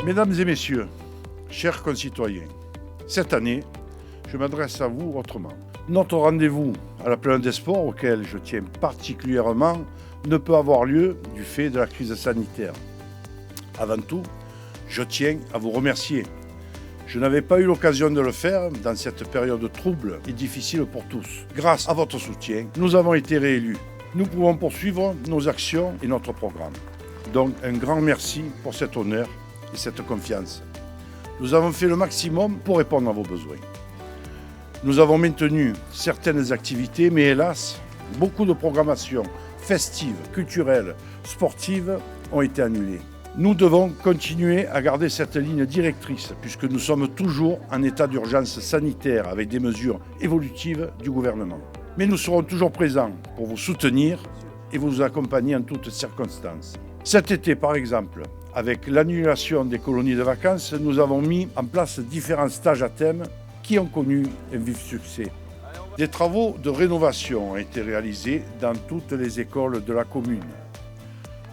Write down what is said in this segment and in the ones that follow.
Mesdames et messieurs, chers concitoyens, cette année, je m'adresse à vous autrement. Notre rendez-vous à la Planète des Sports, auquel je tiens particulièrement, ne peut avoir lieu du fait de la crise sanitaire. Avant tout, je tiens à vous remercier. Je n'avais pas eu l'occasion de le faire dans cette période trouble et difficile pour tous. Grâce à votre soutien, nous avons été réélus. Nous pouvons poursuivre nos actions et notre programme. Donc un grand merci pour cet honneur et cette confiance. Nous avons fait le maximum pour répondre à vos besoins. Nous avons maintenu certaines activités, mais hélas, beaucoup de programmations festives, culturelles, sportives ont été annulées. Nous devons continuer à garder cette ligne directrice puisque nous sommes toujours en état d'urgence sanitaire avec des mesures évolutives du gouvernement. Mais nous serons toujours présents pour vous soutenir et vous accompagner en toutes circonstances. Cet été, par exemple, avec l'annulation des colonies de vacances, nous avons mis en place différents stages à thème qui ont connu un vif succès. Des travaux de rénovation ont été réalisés dans toutes les écoles de la commune.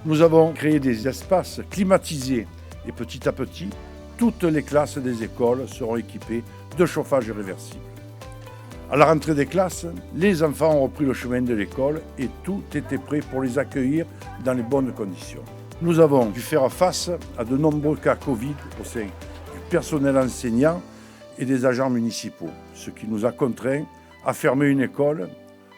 Nous avons créé des espaces climatisés et petit à petit, toutes les classes des écoles seront équipées de chauffage réversible. À la rentrée des classes, les enfants ont repris le chemin de l'école et tout était prêt pour les accueillir dans les bonnes conditions. Nous avons dû faire face à de nombreux cas Covid au sein du personnel enseignant et des agents municipaux, ce qui nous a contraints à fermer une école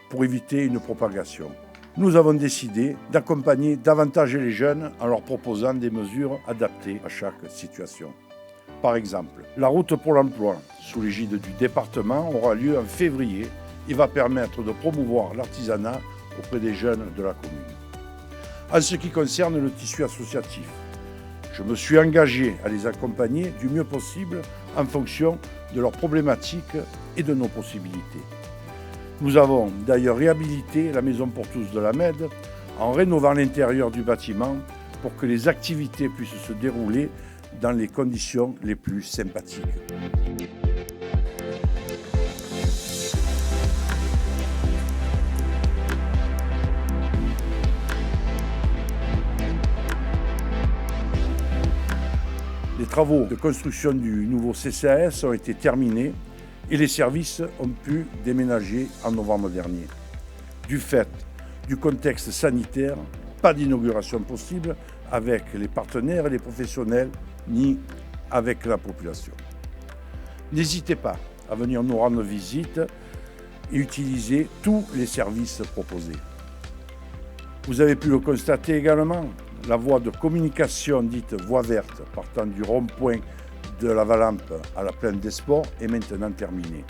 pour éviter une propagation. Nous avons décidé d'accompagner davantage les jeunes en leur proposant des mesures adaptées à chaque situation. Par exemple, la route pour l'emploi, sous l'égide du département, aura lieu en février et va permettre de promouvoir l'artisanat auprès des jeunes de la commune. En ce qui concerne le tissu associatif, je me suis engagé à les accompagner du mieux possible en fonction de leurs problématiques et de nos possibilités. Nous avons d'ailleurs réhabilité la Maison pour tous de la Med en rénovant l'intérieur du bâtiment pour que les activités puissent se dérouler dans les conditions les plus sympathiques. Les travaux de construction du nouveau CCAS ont été terminés et les services ont pu déménager en novembre dernier. Du fait du contexte sanitaire, pas d'inauguration possible avec les partenaires et les professionnels ni avec la population. N'hésitez pas à venir nous rendre visite et utiliser tous les services proposés. Vous avez pu le constater également, la voie de communication dite voie verte partant du rond-point de la Valampe à la Planète des Sports est maintenant terminée.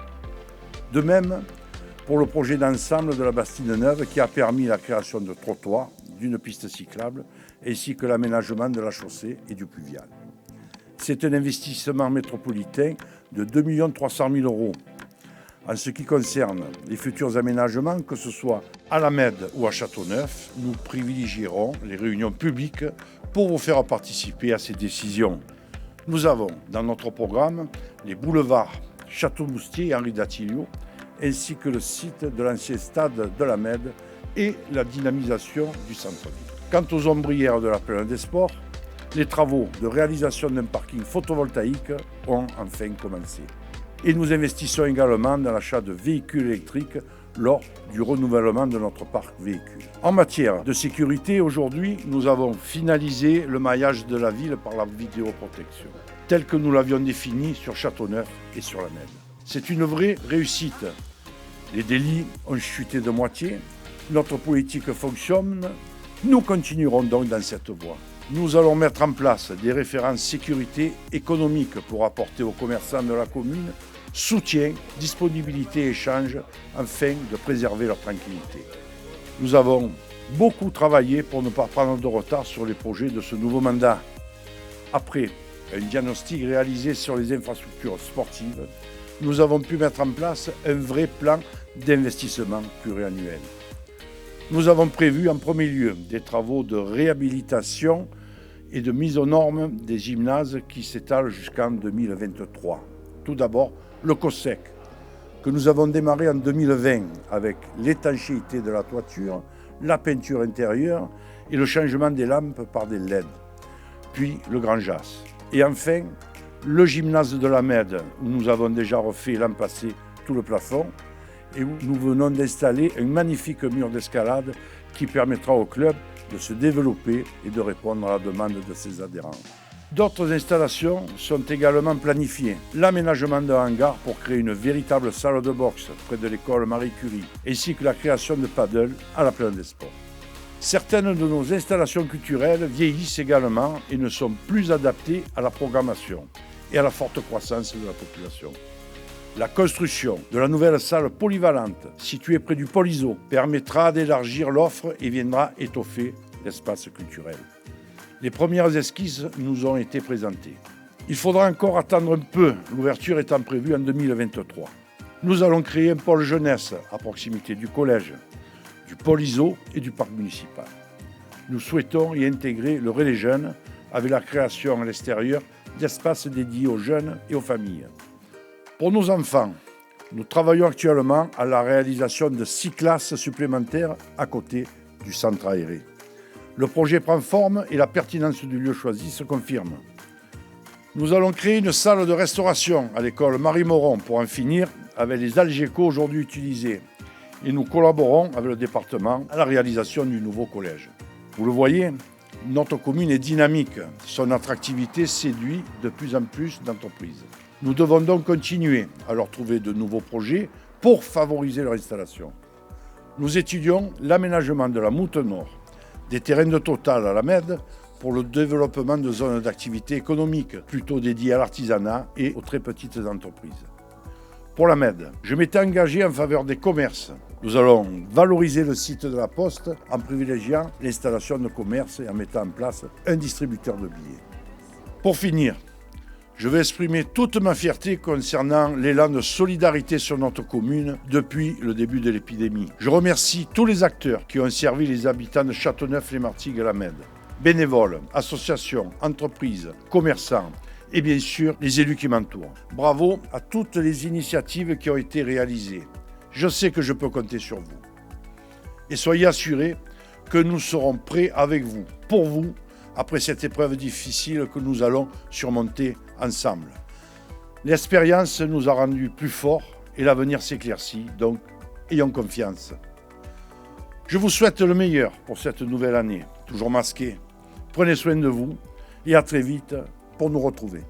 De même, pour le projet d'ensemble de la Bastide Neuve qui a permis la création de trottoirs, d'une piste cyclable ainsi que l'aménagement de la chaussée et du pluvial. C'est un investissement métropolitain de 2 300 000 €. En ce qui concerne les futurs aménagements, que ce soit à la Med ou à Châteauneuf, nous privilégierons les réunions publiques pour vous faire participer à ces décisions. Nous avons dans notre programme les boulevards Château-Moustier et Henri Datilio, ainsi que le site de l'ancien stade de la Med et la dynamisation du centre-ville. Quant aux ombrières de la Planète des Sports, les travaux de réalisation d'un parking photovoltaïque ont enfin commencé. Et nous investissons également dans l'achat de véhicules électriques lors du renouvellement de notre parc véhicule. En matière de sécurité, aujourd'hui, nous avons finalisé le maillage de la ville par la vidéoprotection, tel que nous l'avions défini sur Châteauneuf et sur la Med. C'est une vraie réussite. Les délits ont chuté de moitié, notre politique fonctionne, nous continuerons donc dans cette voie. Nous allons mettre en place des références sécurité économique pour apporter aux commerçants de la commune soutien, disponibilité et échange afin de préserver leur tranquillité. Nous avons beaucoup travaillé pour ne pas prendre de retard sur les projets de ce nouveau mandat. Après un diagnostic réalisé sur les infrastructures sportives, nous avons pu mettre en place un vrai plan d'investissement pluriannuel. Nous avons prévu en premier lieu des travaux de réhabilitation et de mise aux normes des gymnases qui s'étalent jusqu'en 2023. Tout d'abord, le COSEC, que nous avons démarré en 2020 avec l'étanchéité de la toiture, la peinture intérieure et le changement des lampes par des LED. Puis le Grand Jas. Et enfin, le gymnase de la Med, où nous avons déjà refait l'an passé tout le plafond et où nous venons d'installer un magnifique mur d'escalade qui permettra au club de se développer et de répondre à la demande de ses adhérents. D'autres installations sont également planifiées. L'aménagement d'un hangar pour créer une véritable salle de boxe près de l'école Marie Curie, ainsi que la création de paddle à la Plaine des Sports. Certaines de nos installations culturelles vieillissent également et ne sont plus adaptées à la programmation et à la forte croissance de la population. La construction de la nouvelle salle polyvalente située près du pôle ISO permettra d'élargir l'offre et viendra étoffer l'espace culturel. Les premières esquisses nous ont été présentées. Il faudra encore attendre un peu, l'ouverture étant prévue en 2023. Nous allons créer un pôle jeunesse à proximité du collège, du pôle ISO et du parc municipal. Nous souhaitons y intégrer le relais jeunes avec la création à l'extérieur d'espaces dédiés aux jeunes et aux familles. Pour nos enfants, nous travaillons actuellement à la réalisation de 6 classes supplémentaires à côté du centre aéré. Le projet prend forme et la pertinence du lieu choisi se confirme. Nous allons créer une salle de restauration à l'école Marie-Moron pour en finir avec les algécos aujourd'hui utilisés. Et nous collaborons avec le département à la réalisation du nouveau collège. Vous le voyez, notre commune est dynamique. Son attractivité séduit de plus en plus d'entreprises. Nous devons donc continuer à leur trouver de nouveaux projets pour favoriser leur installation. Nous étudions l'aménagement de la Moute Nord, des terrains de Total à la Med pour le développement de zones d'activité économique plutôt dédiées à l'artisanat et aux très petites entreprises. Pour la Med, je m'étais engagé en faveur des commerces. Nous allons valoriser le site de la Poste en privilégiant l'installation de commerces et en mettant en place un distributeur de billets. Pour finir, je vais exprimer toute ma fierté concernant l'élan de solidarité sur notre commune depuis le début de l'épidémie. Je remercie tous les acteurs qui ont servi les habitants de Châteauneuf-les-Martigues et la Med. Bénévoles, associations, entreprises, commerçants et bien sûr les élus qui m'entourent. Bravo à toutes les initiatives qui ont été réalisées. Je sais que je peux compter sur vous. Et soyez assurés que nous serons prêts avec vous, pour vous, après cette épreuve difficile que nous allons surmonter ensemble. L'expérience nous a rendus plus forts et l'avenir s'éclaircit, donc ayons confiance. Je vous souhaite le meilleur pour cette nouvelle année, toujours masqué. Prenez soin de vous et à très vite pour nous retrouver.